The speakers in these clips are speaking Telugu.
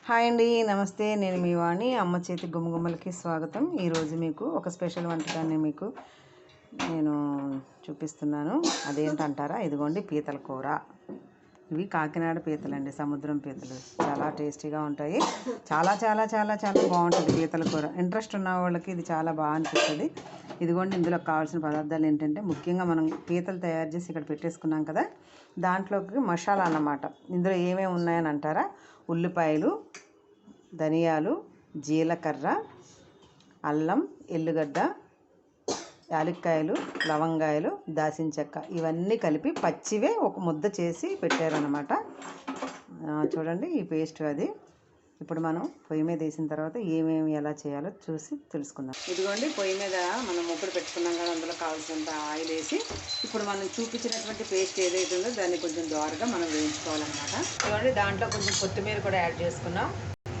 హాయ్ అండి, నమస్తే. నేను మీ వాణి. అమ్మ చేతి గుమ్మగుమ్మలకి స్వాగతం. ఈరోజు మీకు ఒక స్పెషల్ వంటకాన్ని నేను చూపిస్తున్నాను. అదేంటంటారా? ఇదిగోండి, పీతల కూర. ఇవి కాకినాడ పీతలండి, సముద్రం పీతలు. చాలా టేస్టీగా ఉంటాయి. చాలా చాలా చాలా చాలా బాగుంటుంది పీతల కూర. ఇంట్రెస్ట్ ఉన్న వాళ్ళకి ఇది చాలా బాగా అనిపిస్తుంది. ఇదిగోండి, ఇందులో కావాల్సిన పదార్థాలు ఏంటంటే, ముఖ్యంగా మనం పీతలు తయారు చేసి ఇక్కడ పెట్టేసుకున్నాం కదా, దాంట్లోకి మసాలా అన్నమాట. ఇందులో ఏమేమి ఉన్నాయని అంటారా? ఉల్లిపాయలు, ధనియాలు, జీలకర్ర, అల్లం, ఎల్లుగడ్డ, యాలక్కాయలు, లవంగాయలు, దాల్చిన చెక్క, ఇవన్నీ కలిపి పచ్చివే ఒక ముద్ద చేసి పెట్టారనమాట. చూడండి, ఈ పేస్ట్ అది. ఇప్పుడు మనం పొయ్యి మీద వేసిన తర్వాత ఏమేమి ఎలా చేయాలో తెలుసుకుందాం. ఇదిగోండి, పొయ్యి మీద మనం ముగ్గురు పెట్టుకున్నాం కదా, అందులో కావాల్సినంత ఆయిల్ వేసి ఇప్పుడు మనం చూపించినటువంటి పేస్ట్ ఏదైతే ఉందో దాన్ని కొంచెం దోరగా మనం వేయించుకోవాలన్నమాట. ఇదిగోండి, దాంట్లో కొంచెం కొత్తిమీర కూడా యాడ్ చేసుకున్నాం.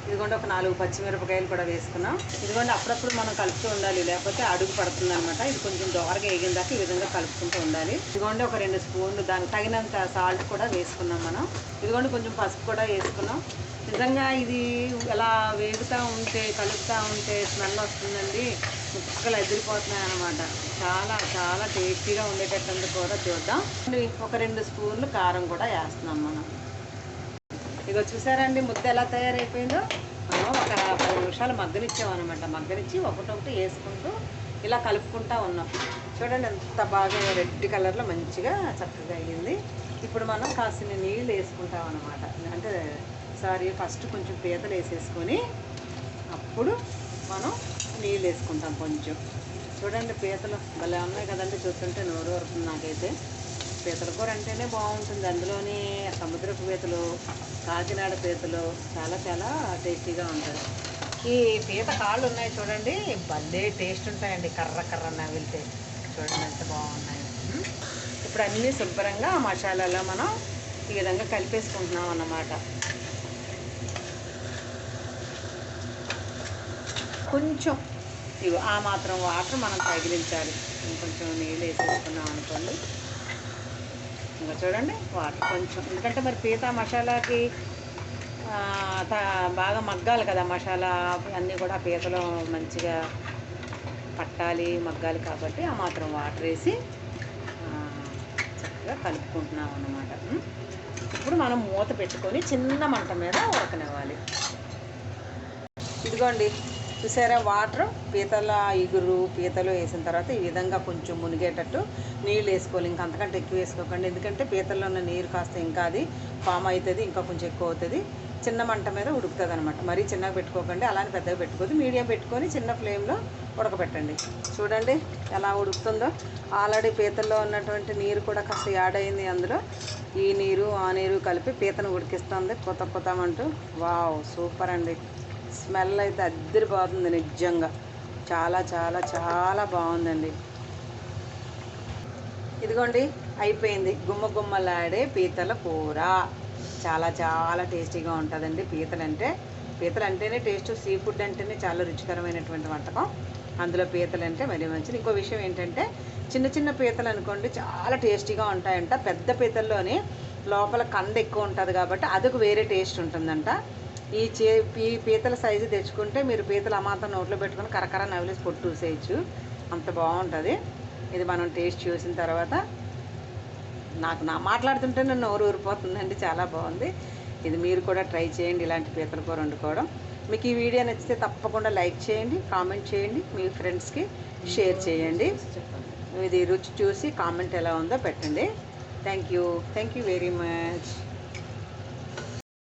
ఇదిగోండి, ఒక 4 పచ్చిమిరపకాయలు కూడా వేసుకున్నాం. ఇదిగోండి, అప్పుడప్పుడు మనం కలుపుతూ ఉండాలి, లేకపోతే అడుగు పడుతుంది అనమాట. ఇది కొంచెం దోరగా వేగిన దాకా ఈ విధంగా కలుపుకుంటూ ఉండాలి. ఇదిగోండి, ఒక 2 స్పూన్లు దానికి తగినంత సాల్ట్ కూడా వేసుకున్నాం మనం. ఇదిగోండి, కొంచెం పసుపు కూడా వేసుకున్నాం. నిజంగా ఇది ఎలా వేగుతూ ఉంటే, కలుపుతూ ఉంటే స్మెల్ వస్తుందండి. ముక్కలు ఎదిరిపోతున్నాయి అనమాట. చాలా చాలా టేస్టీగా ఉండేటట్టు కూడా చూద్దాం. ఒక 2 స్పూన్లు కారం కూడా వేస్తున్నాం మనం. ఇగో చూసారండి, ముద్ద ఎలా తయారైపోయిందో. మనం ఒక 10 నిమిషాలు మగ్గనిచ్చామన్నమాట. మగ్గనిచ్చి ఒకటొకటి వేసుకుంటూ ఇలా కలుపుకుంటూ ఉన్నాం. చూడండి, ఎంత బాగా రెడ్ కలర్లో మంచిగా చక్కగా అయ్యింది. ఇప్పుడు మనం కాసిన నీళ్ళు వేసుకుంటాం అన్నమాట. అంటే ఫస్ట్ కొంచెం పీతలు వేసేసుకొని అప్పుడు మనం నీళ్ళు వేసుకుంటాం కొంచెం. చూడండి, పీతలు భలే ఉన్నాయి కదండి, చూస్తుంటే నోరు ఊరుతుంది నాకైతే. పీతల కూర అంటేనే బాగుంటుంది. అందులోని సముద్రపు పీతలు, కాకినాడ పీతలు చాలా చాలా టేస్టీగా ఉంటుంది. ఈ పీత కాళ్ళు ఉన్నాయి చూడండి, భలే టేస్ట్ ఉంటాయండి. కర్ర కర్ర నవిలితే చూడండి ఎంత బాగున్నాయి. ఇప్పుడు అన్నీ శుభ్రంగా మసాలాలో మనం ఈ విధంగా కలిపేసుకుంటున్నాం అన్నమాట. కొంచెం ఇవి ఆ మాత్రం వాటర్ మనం తగిలించాలి. ఇంకొంచెం నీళ్ళు వేసేసుకున్నాం అనుకోండి. ఇంకా చూడండి, వాటర్ కొంచెం, ఎందుకంటే మరి పీత మసాలాకి బాగా మగ్గాలి కదా. మసాలా అన్నీ కూడా పీతలో మంచిగా పట్టాలి, మగ్గాలి. కాబట్టి ఆ మాత్రం వాటర్ వేసి చక్కగా కలుపుకుంటున్నాం అన్నమాట. ఇప్పుడు మనం మూత పెట్టుకొని చిన్న మంట మీద ఉడకనివ్వాలి. ఇదిగోండి, చూసారా, వాటర్ పీతల ఇగురు పీతలు వేసిన తర్వాత ఈ విధంగా కొంచెం మునిగేటట్టు నీళ్ళు వేసుకోవాలి. ఇంకా అంతకంటే ఎక్కువ వేసుకోకండి, ఎందుకంటే పీతల్లో ఉన్న నీరు కాస్త ఇంకా అది ఫామ్ అవుతుంది, ఇంకా కొంచెం ఎక్కువ అవుతుంది. చిన్న మంట మీద ఉడుకుతుంది అనమాట. మరీ చిన్నగా పెట్టుకోకండి, అలానే పెద్దగా పెట్టుకోవద్దు. మీడియం పెట్టుకొని చిన్న ఫ్లేమ్లో ఉడకబెట్టండి. చూడండి ఎలా ఉడుకుతుందో. ఆల్రెడీ పీతల్లో ఉన్నటువంటి నీరు కూడా కాస్త యాడ్ అయింది అందులో. ఈ నీరు ఆ నీరు కలిపి పీతను ఉడికిస్తుంది కొత్తమంటూ. వావ్, సూపర్ అండి. స్మెల్ అయితే అద్దరిపోతుంది నిజంగా. చాలా చాలా చాలా బాగుందండి. ఇదిగోండి, అయిపోయింది గుమ్మగుమ్మలాడే పీతల కూర. చాలా చాలా టేస్టీగా ఉంటుందండి. పీతలు అంటేనే టేస్ట్. సీ ఫుడ్ అంటేనే చాలా రుచికరమైనటువంటి వంటకం. అందులో పీతలు అంటే మరీ మంచిది. ఇంకో విషయం ఏంటంటే, చిన్న చిన్న పీతలు అనుకోండి చాలా టేస్టీగా ఉంటాయంట. పెద్ద పీతల్లోనే లోపల కండ ఎక్కువ ఉంటుంది కాబట్టి అదొక వేరే టేస్ట్ ఉంటుందంట. ఈ పీతల సైజు తెచ్చుకుంటే మీరు పీతలు అమాంతం నోట్లో పెట్టుకొని కరకర నవిలేసి పొట్టు చూసేయచ్చు, అంత బాగుంటుంది. ఇది మనం టేస్ట్ చూసిన తర్వాత మాట్లాడుతుంటే నన్ను నోరు ఊరిపోతుందండి. చాలా బాగుంది. ఇది మీరు కూడా ట్రై చేయండి, ఇలాంటి పీతల కూర వండుకోవడం. మీకు ఈ వీడియో నచ్చితే తప్పకుండా లైక్ చేయండి, కామెంట్ చేయండి, మీ ఫ్రెండ్స్కి షేర్ చేయండి. ఇది రుచి చూసి కామెంట్ ఎలా ఉందో పెట్టండి. Thank you very much.